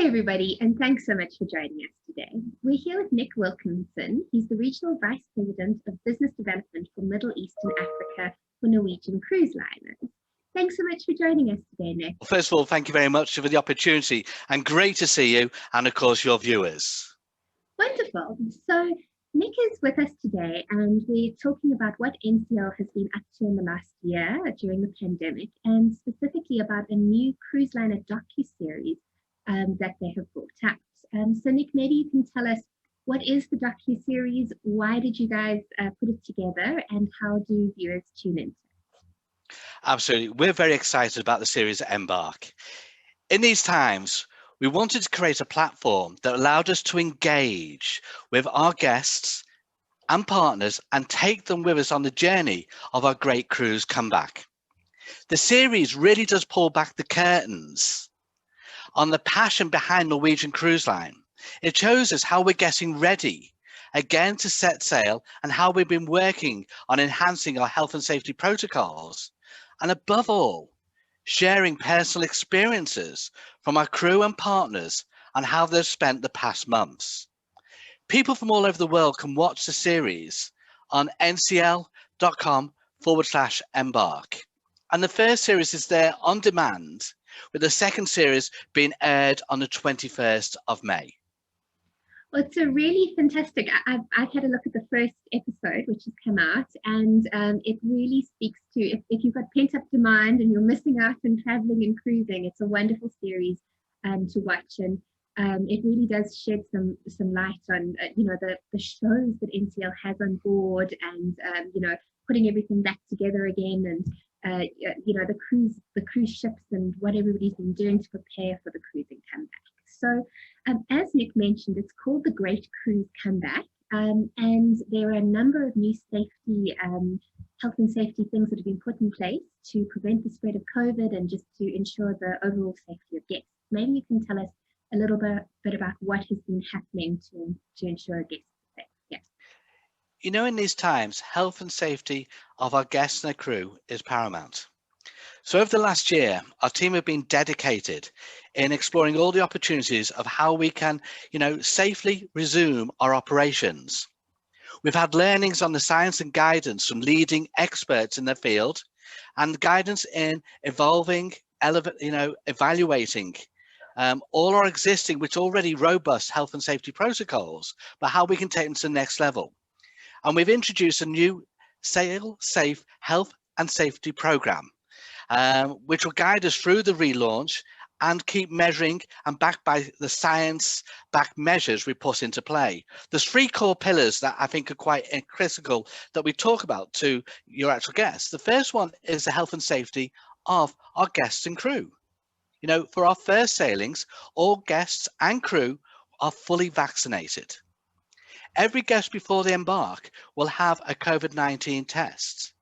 everybody, and thanks so much for joining us today. We're here with Nick Wilkinson. He's the Regional Vice President of Business Development for Middle East and Africa for Norwegian Cruise Liners. Thanks so much for joining us today, Nick. Well, first of all, thank you very much for the opportunity, and great to see you and, of course, your viewers. Wonderful. So Nick is with us today, and we're talking about what NCL has been up to in the last year during the pandemic, and specifically about a new cruise liner docu-series that they have brought out. So Nick, maybe you can tell us, what is the docu-series? Why did you guys put it together, and how do viewers tune in? Absolutely. We're very excited about the series Embark. In these times, we wanted to create a platform that allowed us to engage with our guests and partners and take them with us on the journey of our great cruise comeback. The series really does pull back the curtains on the passion behind Norwegian Cruise Line. It shows us how we're getting ready again to set sail and how we've been working on enhancing our health and safety protocols. And above all, sharing personal experiences from our crew and partners on how they've spent the past months. People from all over the world can watch the series on ncl.com/embark. And the first series is there on demand, with the second series being aired on the 21st of May. Well, it's a really fantastic. I've had a look at the first episode, which has come out, and it really speaks to if you've got pent-up demand and you're missing out on traveling and cruising, it's a wonderful series to watch, and it really does shed some light on the shows that NCL has on board, and putting everything back together again, and the cruise ships and what everybody's been doing to prepare for the cruising comeback. So as Nick mentioned, it's called the Great Cruise Comeback, and there are a number of new safety, health and safety things that have been put in place to prevent the spread of COVID and just to ensure the overall safety of guests. Maybe you can tell us a little bit about what has been happening to ensure guests are safe. Yeah. You know, in these times, health and safety of our guests and their crew is paramount. So over the last year, our team have been dedicated in exploring all the opportunities of how we can, safely resume our operations. We've had learnings on the science and guidance from leading experts in the field, and guidance in evaluating all our existing, which already robust health and safety protocols, but how we can take them to the next level. And we've introduced a new Sail Safe Health and Safety program, which will guide us through the relaunch and keep measuring and backed by the science-backed measures we put into play. There's three core pillars that I think are quite critical that we talk about to your actual guests. The first one is the health and safety of our guests and crew. For our first sailings, all guests and crew are fully vaccinated. Every guest before they embark will have a COVID-19 test,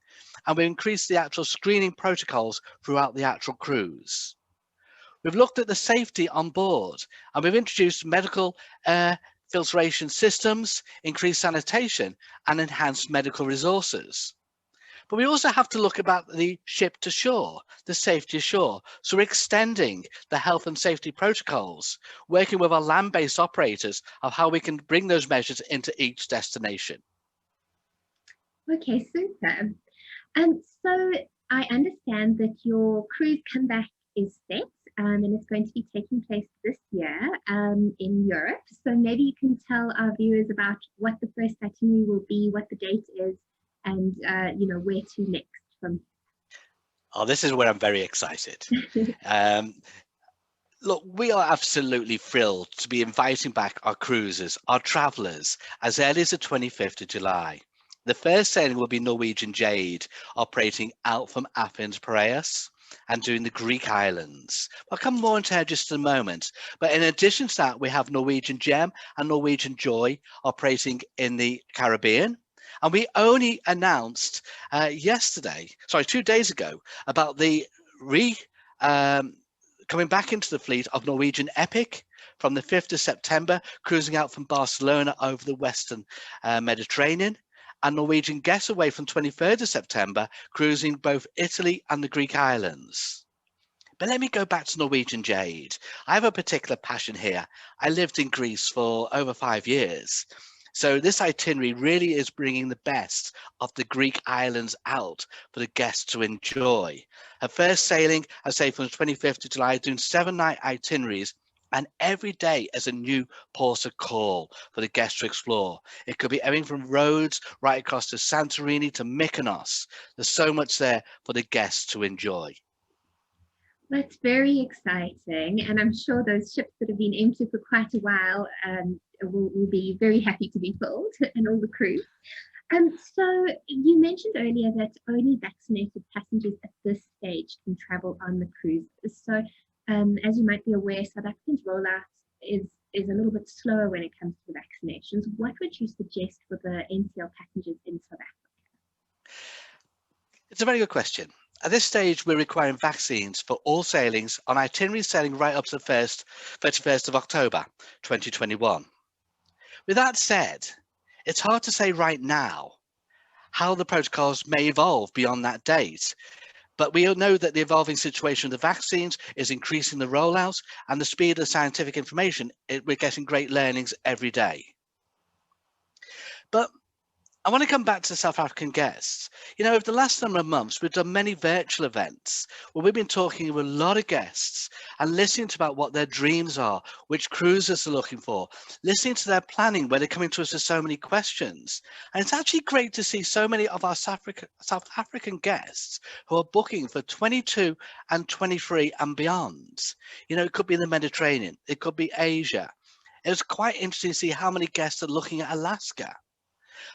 and we've increased the actual screening protocols throughout the actual cruise. We've looked at the safety on board, and we've introduced medical air filtration systems, increased sanitation, and enhanced medical resources. But we also have to look about the ship to shore, the safety ashore. So we're extending the health and safety protocols, working with our land-based operators of how we can bring those measures into each destination. Okay, super. So I understand that your cruise comeback is set, and it's going to be taking place this year in Europe. So maybe you can tell our viewers about what the first itinerary will be, what the date is, and where to next from. Oh, this is where I'm very excited. Look, we are absolutely thrilled to be inviting back our cruisers, our travellers, as early as the 25th of July. The first sailing will be Norwegian Jade, operating out from Athens, Piraeus, and doing the Greek islands. I'll come more into that just in a moment. But in addition to that, we have Norwegian Gem and Norwegian Joy operating in the Caribbean. And we only announced 2 days ago, about the coming back into the fleet of Norwegian Epic from the 5th of September, cruising out from Barcelona over the Western Mediterranean, and Norwegian Getaway from 23rd of September, cruising both Italy and the Greek islands. But let me go back to Norwegian Jade. I have a particular passion here. I lived in Greece for over 5 years. So this itinerary really is bringing the best of the Greek islands out for the guests to enjoy. Her first sailing, I say, from the 25th of July, doing 7-night itineraries, and every day is a new port of call for the guests to explore. It could be everything from Rhodes right across to Santorini to Mykonos. There's so much there for the guests to enjoy. That's very exciting, and I'm sure those ships that have been empty for quite a while will be very happy to be filled, and all the crew. So you mentioned earlier that only vaccinated passengers at this stage can travel on the cruise. So as you might be aware, South Africa's rollout is a little bit slower when it comes to vaccinations. What would you suggest for the NCL passengers in South Africa? It's a very good question. At this stage, we're requiring vaccines for all sailings on itineraries sailing right up to the 31st of October 2021. With that said, it's hard to say right now how the protocols may evolve beyond that date. But we all know that the evolving situation of the vaccines is increasing the rollouts and the speed of scientific information. We're getting great learnings every day. But I want to come back to South African guests. You know, over the last number of months, we've done many virtual events where we've been talking with a lot of guests and listening to about what their dreams are, which cruises they're looking for, listening to their planning where they're coming to us with so many questions. And it's actually great to see so many of our South African guests who are booking for 22 and 23 and beyond. You know, it could be the Mediterranean, it could be Asia. It was quite interesting to see how many guests are looking at Alaska.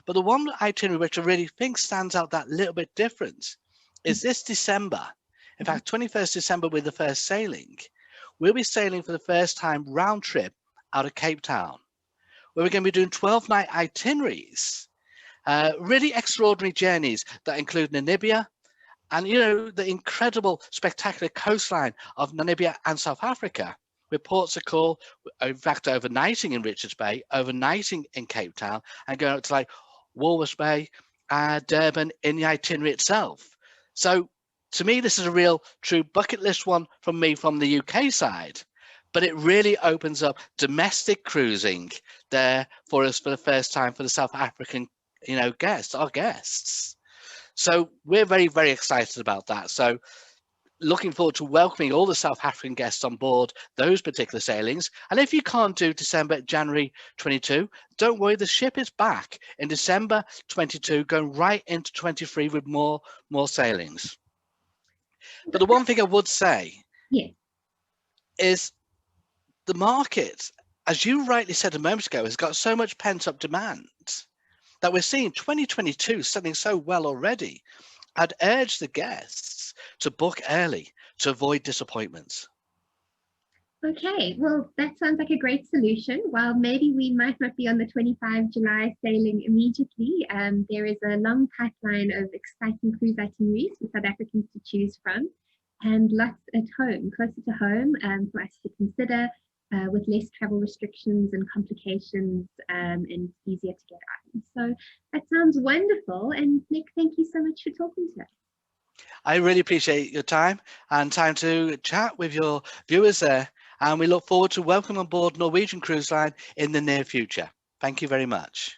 But the one itinerary which I really think stands out that little bit different is this December. In fact, 21st December with the first sailing. We'll be sailing for the first time round trip out of Cape Town, where we're going to be doing 12-night itineraries, really extraordinary journeys that include Namibia and, you know, the incredible, spectacular coastline of Namibia and South Africa, with ports of call, in fact, overnighting in Richards Bay, overnighting in Cape Town, and going up to like Walvis Bay, Durban in the itinerary itself. So to me, this is a real true bucket list one from me from the UK side, but it really opens up domestic cruising there for us for the first time for the South African, you know, guests, our guests. So we're very, very excited about that. So looking forward to welcoming all the South African guests on board those particular sailings. And if you can't do December, January 22, don't worry, the ship is back in December 22, going right into 23 with more sailings. But the one thing I would say is the market, as you rightly said a moment ago, has got so much pent-up demand that we're seeing 2022 selling so well already. I'd urge the guests to book early to avoid disappointments. Okay, well, that sounds like a great solution. While maybe we might not be on the 25 July sailing immediately, there is a long pipeline of exciting cruise itineraries for South Africans to choose from, and lots at home, closer to home, for us to consider, with less travel restrictions and complications, and easier to get on. So that sounds wonderful. And Nick, thank you so much for talking to us. I really appreciate your time and time to chat with your viewers there. And we look forward to welcoming on board Norwegian Cruise Line in the near future. Thank you very much.